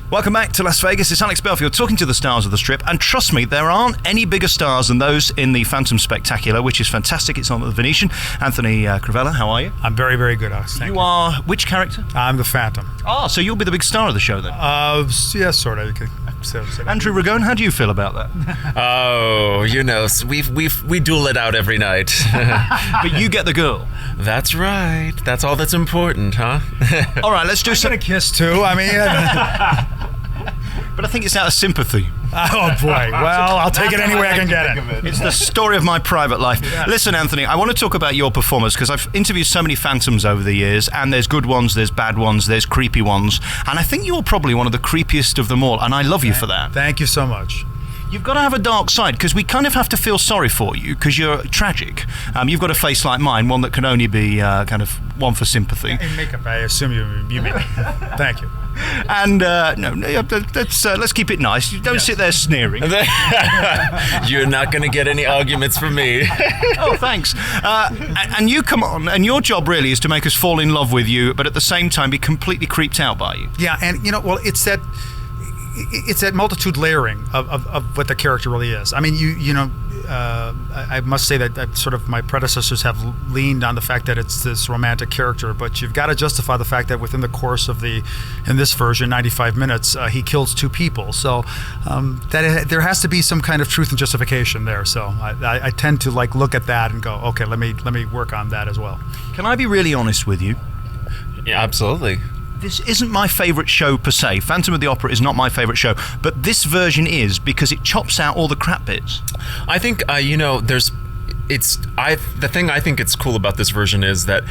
Welcome back to Las Vegas. It's Alex Belfield talking to the stars of the strip. And trust me, there aren't any bigger stars than those in the Phantom Spectacular, which is fantastic. It's on at the Venetian. Anthony Crivello, how are you? I'm very, very good, Alex. Thank you. You are which character? I'm the Phantom. Oh, so you'll be the big star of the show then? Yeah, sort of. You could say that. Andrew Ragone, how do you feel about that? Oh, you know, we duel it out every night. But you get the girl. That's right. That's all that's important, huh? All right, let's do some. Get a kiss too. I mean. But I think it's out of sympathy. Oh boy. Well, I'll take it any way I can get it. It's the story of my private life. Yeah. Listen, Anthony, I want to talk about your performance because I've interviewed so many Phantoms over the years, and there's good ones, there's bad ones, there's creepy ones, and I think you're probably one of the creepiest of them all, and I love you for that. Thank you so much. You've got to have a dark side because we kind of have to feel sorry for you because you're tragic. You've got a face like mine, one that can only be kind of one for sympathy. In makeup, I assume you mean. Thank you. And let's keep it nice. You don't sit there sneering. You're not going to get any arguments from me. Oh, thanks. And you come on, and your job really is to make us fall in love with you, but at the same time be completely creeped out by you. Yeah, and well, it's that multitude layering of what the character really is. I mean, I must say that sort of my predecessors have leaned on the fact that it's this romantic character, but you've got to justify the fact that within the course of in this version, 95 minutes, he kills 2 people. So there has to be some kind of truth and justification there. So I tend to look at that and go, okay, let me work on that as well. Can I be really honest with you? Yeah, absolutely. This isn't my favourite show per se. Phantom of the Opera is not my favourite show, but this version is because it chops out all the crap bits. I think the thing I think it's cool about this version is that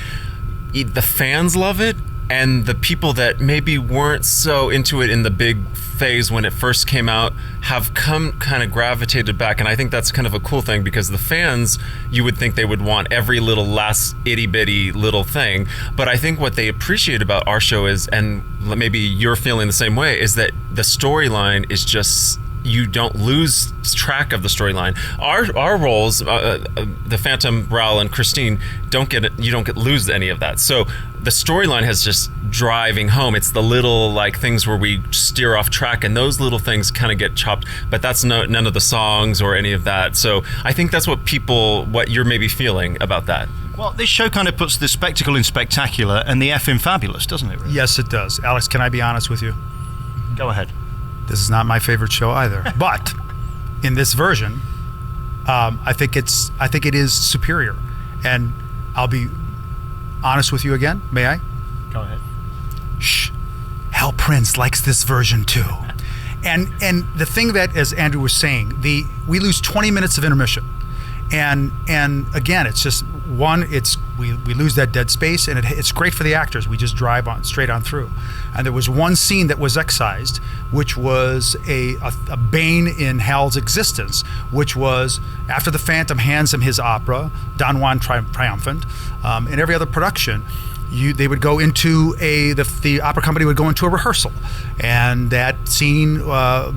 the fans love it, and the people that maybe weren't so into it in the big phase when it first came out have kind of gravitated back, and I think that's kind of a cool thing because the fans, you would think they would want every little last itty-bitty little thing, but I think what they appreciate about our show is, and maybe you're feeling the same way, is that the storyline is just, you don't lose track of the storyline. Our roles, the Phantom, Raoul, and Christine, you don't lose any of that. So the storyline has just driving home. It's the little things where we steer off track, and those little things kind of get chopped. But that's none of the songs or any of that. So I think that's what you're maybe feeling about that. Well, this show kind of puts the spectacle in spectacular and the F in fabulous, doesn't it? Really? Yes, it does. Alex, can I be honest with you? Go ahead. This is not my favorite show either, but in this version, I think it is superior, and I'll be honest with you again. May I? Go ahead. Shh. Hal Prince likes this version too, and the thing that, as Andrew was saying, we lose 20 minutes of intermission, and again, it's just we lose that dead space, and it's great for the actors. We just drive on straight on through. And there was one scene that was excised, which was a bane in Hal's existence, which was after the Phantom hands him his opera, Don Juan Triumphant, in every other production, they would go into the opera company would go into a rehearsal, and that scene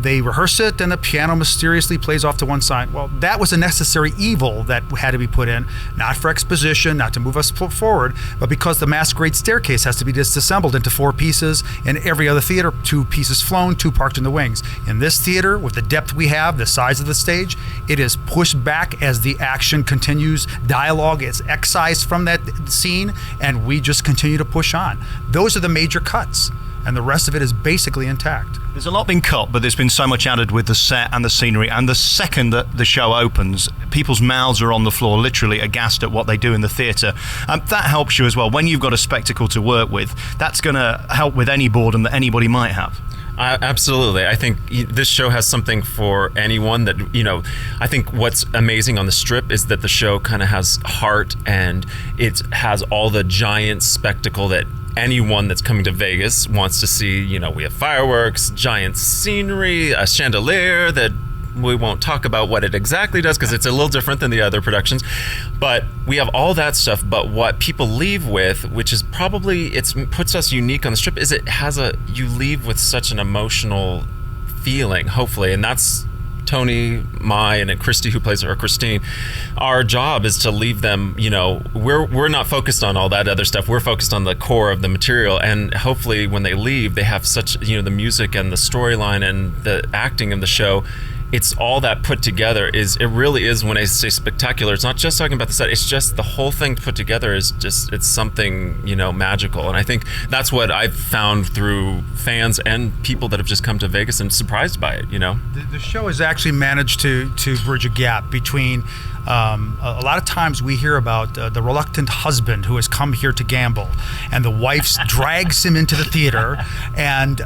they rehearse it, and the piano mysteriously plays off to one side. Well, that was a necessary evil that had to be put in, not for exposition, not to move us forward, but because the Masquerade Staircase has to be disassembled into 4 pieces. In every other theater, 2 pieces flown, 2 parked in the wings. In this theater, with the depth we have, the size of the stage, it is pushed back as the action continues. Dialogue is excised from that scene, and we just continue to push on. Those are the major cuts, and the rest of it is basically intact. There's a lot been cut, but there's been so much added with the set and the scenery, and the second that the show opens, people's mouths are on the floor, literally aghast at what they do in the theatre. That helps you as well. When you've got a spectacle to work with, that's going to help with any boredom that anybody might have. Absolutely. I think this show has something for anyone that, I think what's amazing on the strip is that the show kind of has heart, and it has all the giant spectacle that anyone that's coming to Vegas wants to see. We have fireworks, giant scenery, a chandelier that we won't talk about what it exactly does because it's a little different than the other productions, but we have all that stuff. But what people leave with, which is probably it puts us unique on the strip, is you leave with such an emotional feeling, hopefully, and that's Tony, Mai, and then Christy, who plays her, Christine, our job is to leave them, we're not focused on all that other stuff. We're focused on the core of the material, and hopefully when they leave, they have such, the music and the storyline and the acting of the show. It's all that put together it really is, when I say spectacular, it's not just talking about the set, it's just the whole thing put together is just, it's something, magical. And I think that's what I've found through fans and people that have just come to Vegas and surprised by it, The show has actually managed to bridge a gap between a lot of times we hear about the reluctant husband who has come here to gamble, and the wife drags him into the theater, and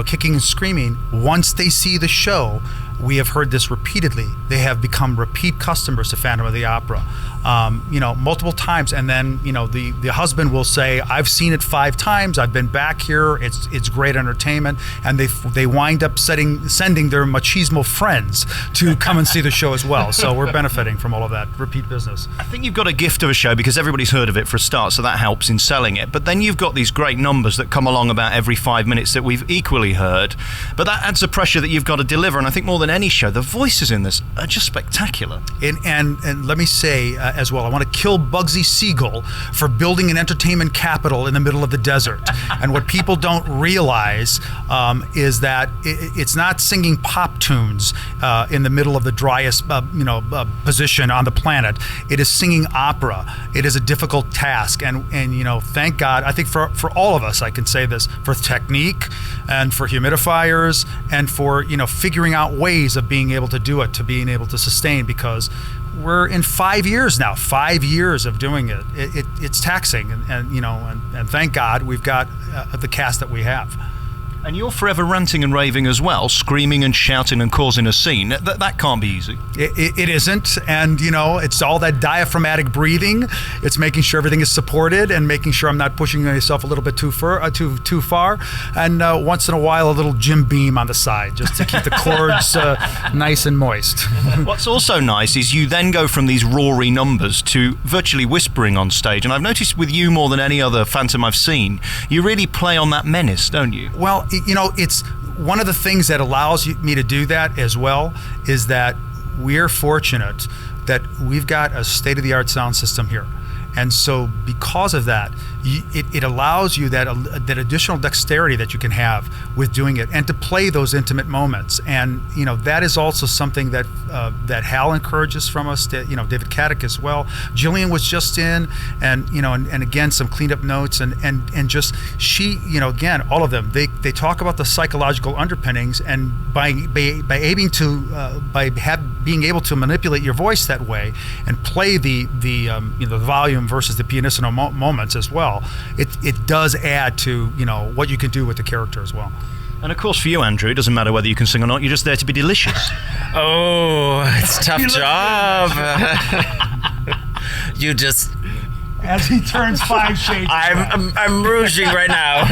kicking and screaming. Once they see the show, we have heard this repeatedly. They have become repeat customers to Phantom of the Opera, multiple times. And then, the husband will say, "I've seen it 5 times. I've been back here. It's great entertainment." And they wind up sending their machismo friends to come and see the show as well. So we're benefiting from all of that repeat business. I think you've got a gift of a show because everybody's heard of it for a start, so that helps in selling it. But then you've got these great numbers that come along about every 5 minutes that we've equally heard. But that adds a pressure that you've got to deliver. And I think more than any show, the voices in this are just spectacular. And let me say as well, I want to kill Bugsy Siegel for building an entertainment capital in the middle of the desert. And what people don't realize is that it's not singing pop tunes in the middle of the driest position on the planet. It is singing opera. It is a difficult task, and thank God, I think for all of us, I can say this, for technique and for humidifiers and for figuring out ways of being able to do it, to being able to sustain, because we're in 5 years now, 5 years of doing it. It's taxing, and thank God we've got the cast that we have. And you're forever ranting and raving as well, screaming and shouting and causing a scene. That can't be easy. It isn't, and it's all that diaphragmatic breathing. It's making sure everything is supported and making sure I'm not pushing myself a little bit too far. And once in a while, a little Jim Beam on the side, just to keep the chords nice and moist. What's also nice is you then go from these roary numbers to virtually whispering on stage. And I've noticed with you more than any other Phantom I've seen, you really play on that menace, don't you? Well, it's one of the things that allows me to do that as well is that we're fortunate that we've got a state-of-the-art sound system here. And so because of that, it allows you that additional dexterity that you can have with doing it, and to play those intimate moments. And that is also something that that Hal encourages from us. David Caddick as well. Jillian was just in, and and again some cleanup notes, and just she again, all of them, they talk about the psychological underpinnings, and by being able to manipulate your voice that way and play the volume versus the pianissimo moments as well. It does add to what you can do with the character as well. And of course, for you, Andrew, it doesn't matter whether you can sing or not. You're just there to be delicious. Oh, it's a tough job. You just. As he turns 5 shades. I'm rouging right now.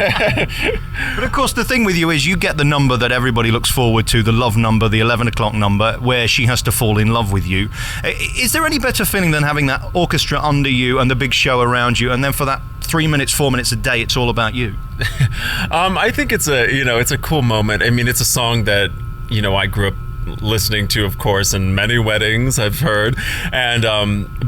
But of course, the thing with you is you get the number that everybody looks forward to, the love number, the 11 o'clock number, where she has to fall in love with you. Is there any better feeling than having that orchestra under you and the big show around you, and then for that 3 minutes, 4 minutes a day, it's all about you? I think it's a cool moment. I mean, it's a song that I grew up listening to, of course, in many weddings I've heard, and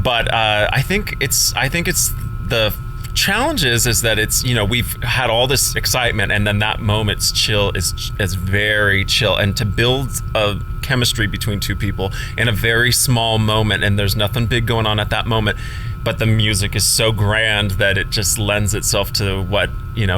but I think it's the challenge is that it's we've had all this excitement, and then that moment's chill is very chill, and to build a chemistry between two people in a very small moment, and there's nothing big going on at that moment, but the music is so grand that it just lends itself to what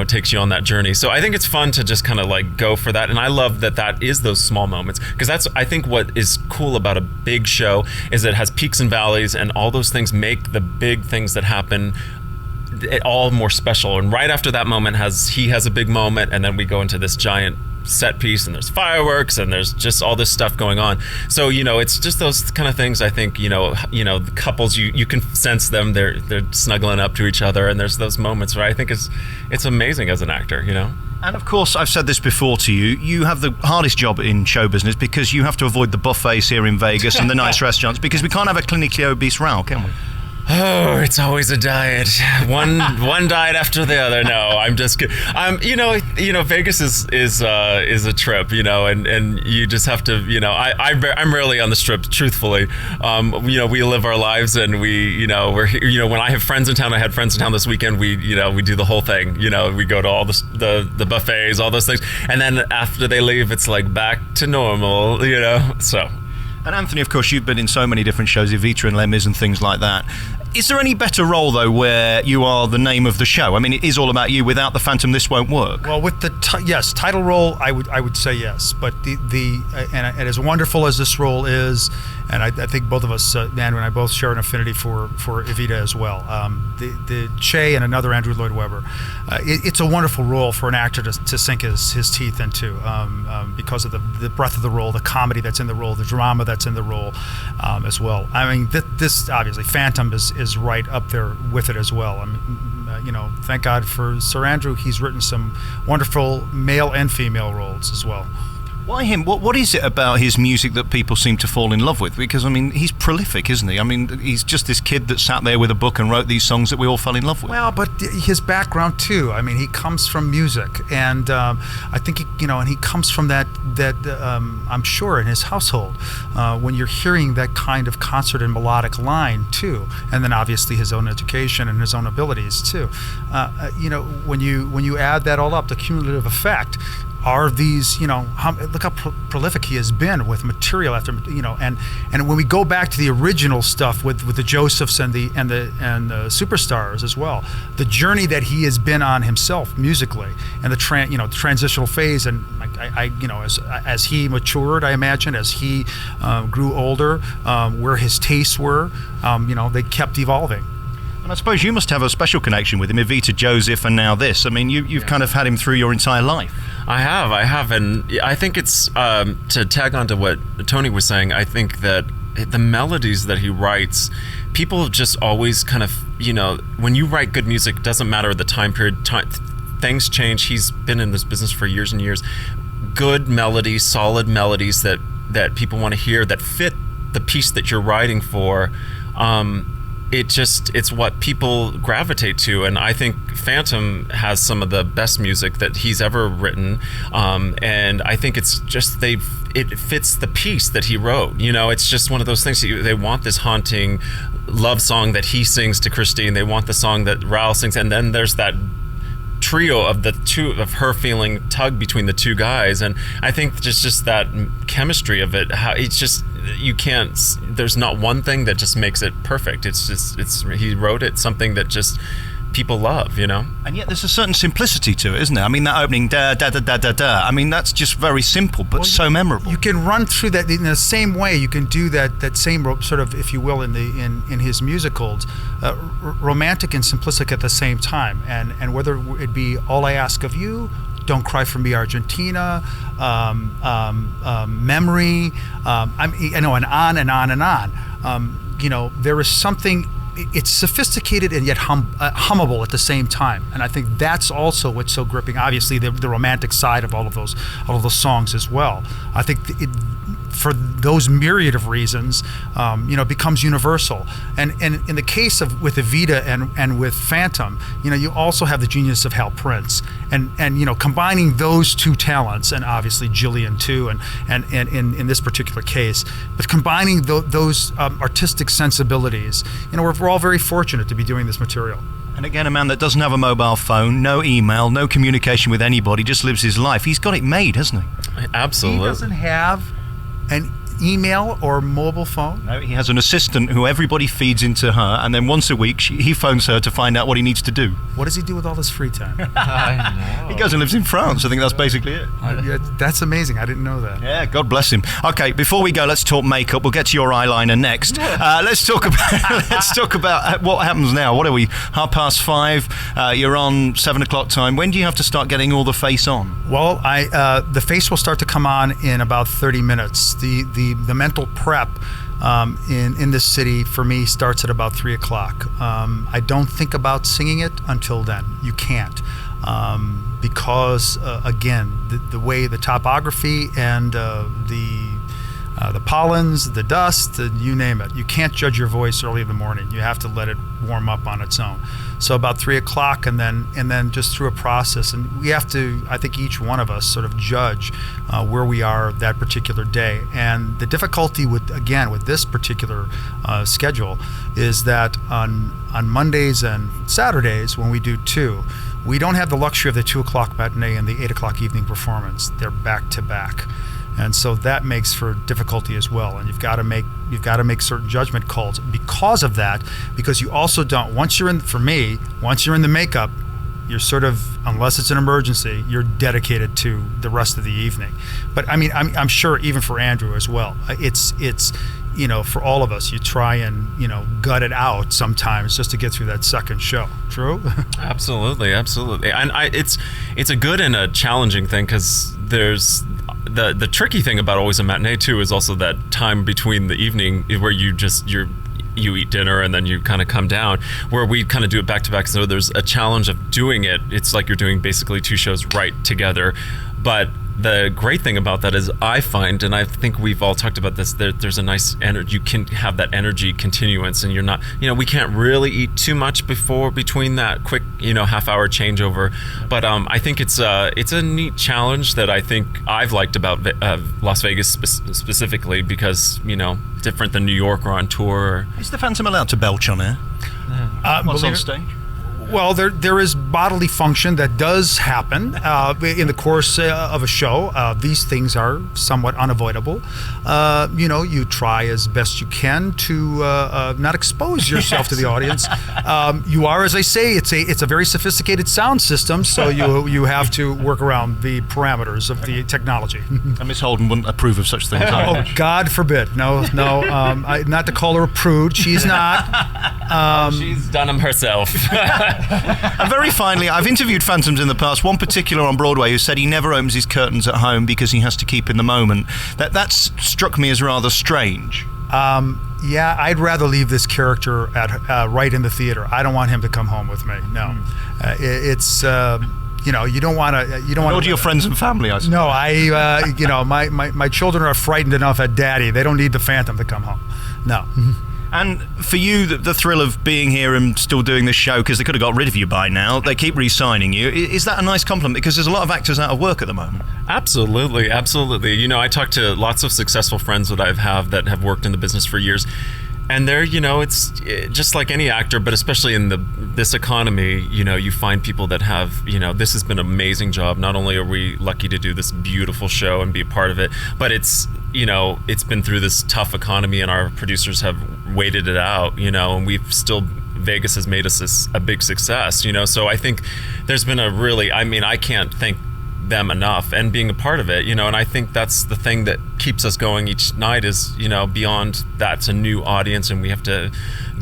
takes you on that journey. So I think it's fun to just kind of like go for that, and I love that is those small moments, because that's, I think, what is cool about a big show is it has peaks and valleys, and all those things make the big things that happen it all more special. And right after that moment he has a big moment, and then we go into this giant set piece, and there's fireworks, and there's just all this stuff going on. So it's just those kind of things. I think the couples, you can sense them, they're snuggling up to each other, and there's those moments where I think it's amazing as an actor. And of course, I've said this before to you, you have the hardest job in show business, because you have to avoid the buffets here in Vegas and the nice restaurants, because we can't have a clinically obese row, can we? Oh, it's always a diet. One diet after the other. No, I'm just kidding. Vegas is a trip, and you just have to, I'm rarely on the strip, truthfully. We live our lives, and we're here, when I have friends in town, I had friends in town this weekend, we do the whole thing. We go to all the buffets, all those things, and then after they leave, it's like back to normal, so. And Anthony, of course, you've been in so many different shows, Evita and Les Mis and things like that. Is there any better role, though, where you are the name of the show? I mean, it is all about you. Without the Phantom, this won't work. Well, with the title role, I would say yes. But and as wonderful as this role is, and I think both of us, Andrew and I, both share an affinity for Evita as well. The Che and another Andrew Lloyd Webber. It's a wonderful role for an actor to sink his teeth into because of the breadth of the role, the comedy that's in the role, the drama that's in the role as well. I mean, this obviously Phantom is right up there with it as well. I mean, thank God for Sir Andrew. He's written some wonderful male and female roles as well. Why him? What is it about his music that people seem to fall in love with? Because, I mean, he's prolific, isn't he? I mean, he's just this kid that sat there with a book and wrote these songs that we all fell in love with. Well, but his background, too. I mean, he comes from music. And I think, and he comes from that I'm sure, in his household, when you're hearing that kind of concert and melodic line, too. And then, obviously, his own education and his own abilities, too. When you add that all up, the cumulative effect, are these, look how prolific he has been with material after, and when we go back to the original stuff with the Josephs and the superstars as well, the journey that he has been on himself musically, and the transitional phase, and as he matured, I imagine, as he grew older, where his tastes were, they kept evolving. And I suppose you must have a special connection with him, Evita, Joseph, and now this. I mean, you've kind of had him through your entire life. I have, and I think it's, to tag on to what Tony was saying, I think that the melodies that he writes, people just always kind of, when you write good music, it doesn't matter the time period, things change. He's been in this business for years and years. Good melodies, solid melodies that people want to hear, that fit the piece that you're writing for. It's what people gravitate to, and I think Phantom has some of the best music that he's ever written, and I think it's just it fits the piece that he wrote. It's just one of those things. They want this haunting love song that he sings to Christine. They want the song that Raoul sings, and then there's that trio of the two of her feeling tug between the two guys, and I think just that chemistry of it, how it's just, you can't, there's not one thing that just makes it perfect. He wrote it something that just people love, And yet there's a certain simplicity to it, isn't there? I mean, that opening da da da da da da. I mean, that's just very simple, but so memorable. You can run through that in the same way. You can do that same sort of, if you will, in his musicals, romantic and simplistic at the same time. And whether it be All I Ask of You, Don't Cry for Me, Argentina, Memory, and on and on and on. There is something. It's sophisticated and yet hummable at the same time, and I think that's also what's so gripping. Obviously, the romantic side of all of those songs as well. I think for those myriad of reasons, becomes universal. And in the case with Evita and with Phantom, you also have the genius of Hal Prince, and combining those two talents, and obviously Gillian too, and in this particular case, but combining those artistic sensibilities, we're all very fortunate to be doing this material. And again, a man that doesn't have a mobile phone, no email, no communication with anybody, just lives his life. He's got it made, hasn't he? Absolutely. He doesn't have an email or mobile phone? No, he has an assistant who everybody feeds into her, and then once a week he phones her to find out what he needs to do. What does he do with all this free time? I know. He goes and lives in France. I think that's basically it. That's amazing. I didn't know that. Yeah, God bless him. Okay, before we go, let's talk makeup. We'll get to your eyeliner next. Let's talk about what happens now. What are we? 5:30. You're on 7 o'clock time. When do you have to start getting all the face on? Well, the face will start to come on in about 30 minutes. The mental prep in this city for me starts at about 3 o'clock. I don't think about singing it until then. You can't. Because again, the way the topography and the the pollens, the dust, you name it. You can't judge your voice early in the morning. You have to let it warm up on its own. So about 3 o'clock, and then just through a process, and we have to, I think each one of us sort of judge where we are that particular day. And the difficulty with this particular schedule is that on Mondays and Saturdays when we do 2, we don't have the luxury of the 2 o'clock matinee and the 8 o'clock evening performance. They're back to back. And so that makes for difficulty as well, and you've got to make certain judgment calls because of that. Because you also don't, once you're in the makeup, you're sort of, unless it's an emergency, you're dedicated to the rest of the evening. But I mean, I'm sure even for Andrew as well, it's for all of us, you try and gut it out sometimes just to get through that second show. True? Absolutely. And it's a good and a challenging thing, because there's the tricky thing about Always a Matinee too is also that time between the evening where you eat dinner and then you kind of come down, where we kind of do it back to back. So there's a challenge of doing it. It's like you're doing basically 2 shows right together. But the great thing about that is, I find, and I think we've all talked about this, there's a nice energy. You can have that energy continuance, and you're not, we can't really eat too much between that quick, half-hour changeover. But I think it's a neat challenge that I think I've liked about Las Vegas specifically, because different than New York or on tour. Is the Phantom allowed to belch on air? What's on stage? Well, there is bodily function that does happen in the course of a show. These things are somewhat unavoidable. You try as best you can to not expose yourself to the audience. You are, as I say, it's a very sophisticated sound system, so you have to work around the parameters of the technology. And Miss Holden wouldn't approve of such things. Oh, God forbid! No. Not to call her a prude. She's not. She's done them herself. And very finally, I've interviewed Phantoms in the past, one particular on Broadway who said he never opens his curtains at home because he has to keep in the moment. That's struck me as rather strange. Yeah, I'd rather leave this character right in the theater. I don't want him to come home with me. No. It's you don't want to. Nor do your friends and family, I suppose. No, my children are frightened enough at Daddy. They don't need the Phantom to come home. No. And for you, the thrill of being here and still doing this show, because they could have got rid of you by now, they keep re-signing you, is that a nice compliment? Because there's a lot of actors out of work at the moment. Absolutely. I talk to lots of successful friends that I have that have worked in the business for years. And they're, it's just like any actor, but especially in this economy, you find people that have, this has been an amazing job. Not only are we lucky to do this beautiful show and be a part of it, but it's been through this tough economy, and our producers have waited it out, and Vegas has made us a big success, So I think there's been I can't thank them enough, and being a part of it, and I think that's the thing that keeps us going each night is, beyond that's a new audience and we have to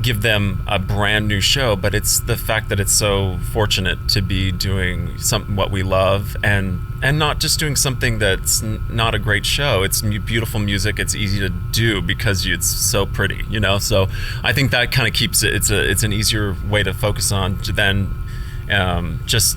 give them a brand new show, but it's the fact that it's so fortunate to be doing what we love and not just doing something that's not a great show. It's beautiful music. It's easy to do because it's so pretty, so I think that kind of keeps it. It's an easier way to focus on than just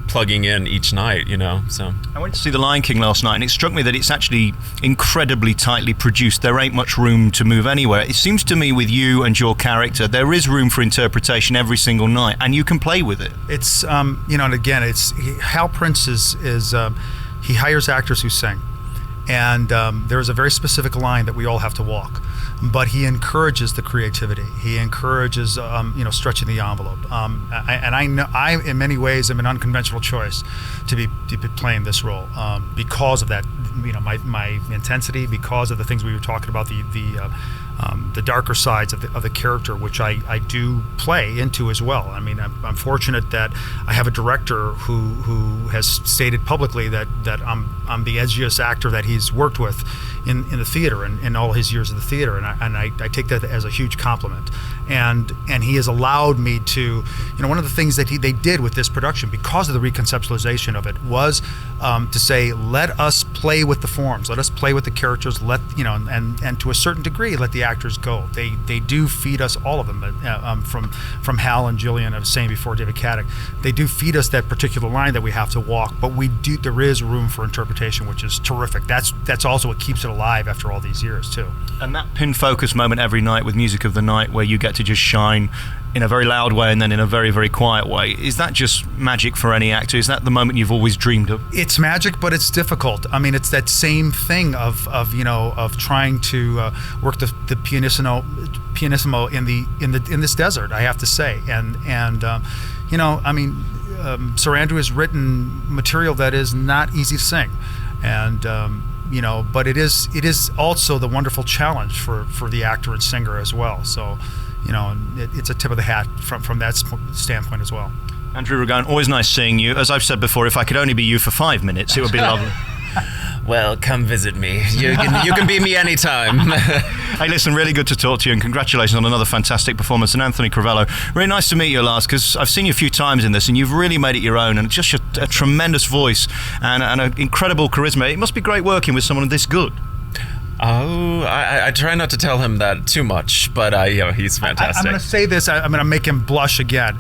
plugging in each night, so. I went to see The Lion King last night, and it struck me that it's actually incredibly tightly produced. There ain't much room to move anywhere. It seems to me with you and your character, there is room for interpretation every single night, and you can play with it. It's, and again, Hal Prince is he hires actors who sing. And there is a very specific line that we all have to walk, but he encourages the creativity. He encourages, stretching the envelope. And I know I, in many ways, am an unconventional choice to be playing this role because of that. My intensity, because of the things we were talking about, the darker sides of the character, which I do play into as well. I mean, I'm fortunate that I have a director who has stated publicly that I'm the edgiest actor that he's worked with in the theater and in all his years of the theater, and I take that as a huge compliment. And he has allowed me to, one of the things that they did with this production, because of the reconceptualization of it, was to say, let us play with the forms, let us play with the characters, and to a certain degree, let the the actors go. They do feed us, all of them, from Hal and Gillian. I was saying before, David Caddick, they do feed us that particular line that we have to walk, but there is room for interpretation, which is terrific. That's also what keeps it alive after all these years too. And that pin focus moment every night with Music of the Night, where you get to just shine in a very loud way and then in a very, very quiet way, is that just magic for any actor? Is that the moment you've always dreamed of? It's magic, but it's difficult. I mean, it's that same thing of trying to work the pianissimo in this desert, I have to say. Sir Andrew has written material that is not easy to sing, and but it is also the wonderful challenge for the actor and singer as well. So, it's a tip of the hat from that standpoint as well. Andrew Ragone, always nice seeing you. As I've said before, if I could only be you for 5 minutes, it would be lovely. Well, come visit me. You can be me anytime. Hey, listen, really good to talk to you, and congratulations on another fantastic performance. And Anthony Crivello, really nice to meet you, Lars, because I've seen you a few times in this, and you've really made it your own, and just a tremendous voice and an incredible charisma. It must be great working with someone this good. Oh, I try not to tell him that too much, but he's fantastic. I'm going to say this. I'm going to make him blush again.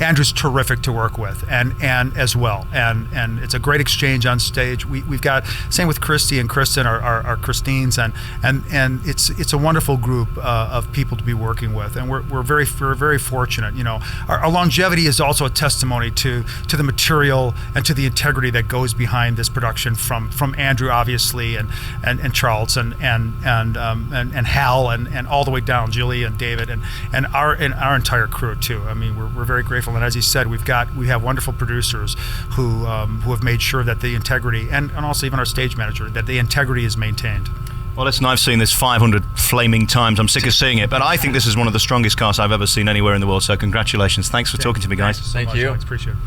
Andrew's terrific to work with, and as well, and it's a great exchange on stage. We've got same with Christy and Kristen, our Christines, and it's a wonderful group of people to be working with, and we're very fortunate. Our longevity is also a testimony to the material and to the integrity that goes behind this production from Andrew, obviously, and Charles. And Hal and all the way down, Julie and David and our entire crew too. I mean, we're very grateful. And as he said, we have wonderful producers who have made sure that the integrity and also even our stage manager, that the integrity is maintained. Well, listen, I've seen this 500 flaming times. I'm sick of seeing it, but I think this is one of the strongest casts I've ever seen anywhere in the world. So congratulations. Thanks for talking to me, guys. Thank you. I appreciate it.